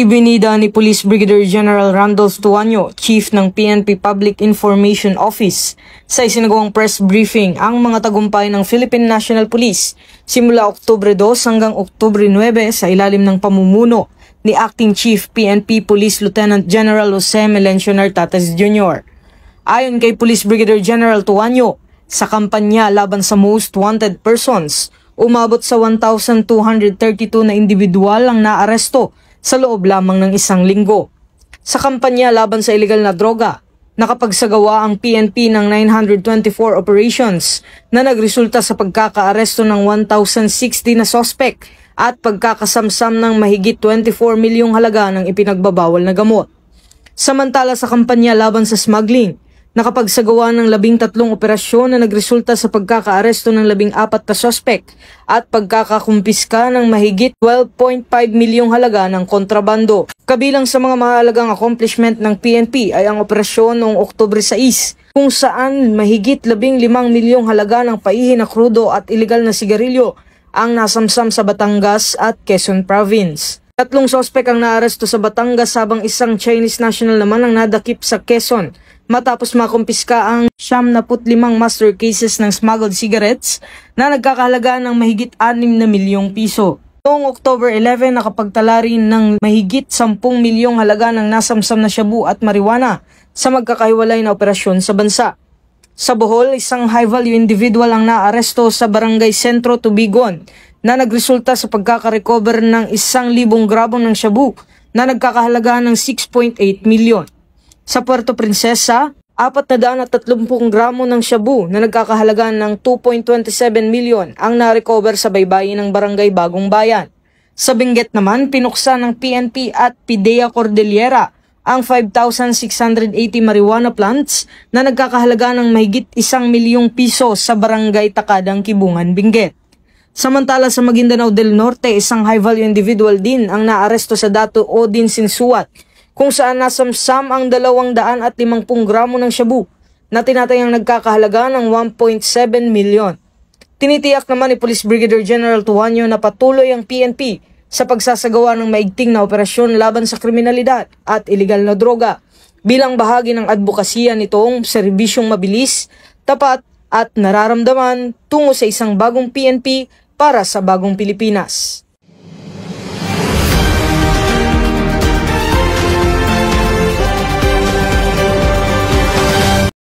Ibinida ni Police Brigadier General Randolph Tuanyo, Chief ng PNP Public Information Office, sa isinagawang press briefing ang mga tagumpay ng Philippine National Police simula Oktubre 2 hanggang Oktubre 9 sa ilalim ng pamumuno ni Acting Chief PNP Police Lieutenant General Jose Melencio Nartates Jr. Ayon kay Police Brigadier General Tuanyo, sa kampanya laban sa most wanted persons, umabot sa 1,232 na individual ang naaresto sa loob lamang ng isang linggo. Sa kampanya laban sa illegal na droga, nakapagsagawa ang PNP ng 924 operations na nagresulta sa pagkakaaresto ng 1,060 na suspect at pagkakasamsam ng mahigit 24 milyong halaga ng ipinagbabawal na gamot. Samantala sa kampanya laban sa smuggling, nakapagsagawa ng 13 operasyon na nagresulta sa pagkakaaresto ng 14 na suspect at pagkakakumpiska ng mahigit 12.5 milyong halaga ng kontrabando. Kabilang sa mga mahalagang accomplishment ng PNP ay ang operasyon noong Oktubre 6 kung saan mahigit 15 milyong halaga ng paihi na krudo at ilegal na sigarilyo ang nasamsam sa Batangas at Quezon Province. 3 suspect ang naaresto sa Batangas habang isang Chinese national naman ang nadakip sa Quezon matapos makumpiska ang 75 master cases ng smuggled cigarettes na nagkakahalaga ng mahigit 6 na milyong piso. Noong October 11, nakapagtala rin ng mahigit 10 milyong halaga ng nasamsam na shabu at marijuana sa magkakahiwalay na operasyon sa bansa. Sa Bohol, isang high-value individual ang naaresto sa Barangay Sentro, Tubigon na nagresulta sa pagkakarecover ng 1,000 gramo ng shabu na nagkakahalaga ng 6.8 milyon. Sa Puerto Princesa, 430 gramo ng shabu na nagkakahalaga ng 2.27 milyon ang na-recover sa baybayin ng Barangay Bagong Bayan. Sa Benguet naman, pinuksan ng PNP at PIDEA Cordillera ang 5,680 marijuana plants na nagkakahalaga ng mahigit 1 milyong piso sa Barangay Takadang, Kibungan, Benguet. Samantala sa Maguindanao del Norte, isang high-value individual din ang naaresto sa Dato Odin Sinsuat kung saan nasamsam ang 250 gramo ng shabu na tinatayang nagkakahalaga ng 1.7 milyon. Tinitiyak naman ni Police Brigadier General Tuanyo na patuloy ang PNP sa pagsasagawa ng maigting na operasyon laban sa kriminalidad at iligal na droga bilang bahagi ng advokasya nitong serbisyong mabilis, tapat at nararamdaman tungo sa isang bagong PNP para sa bagong Pilipinas.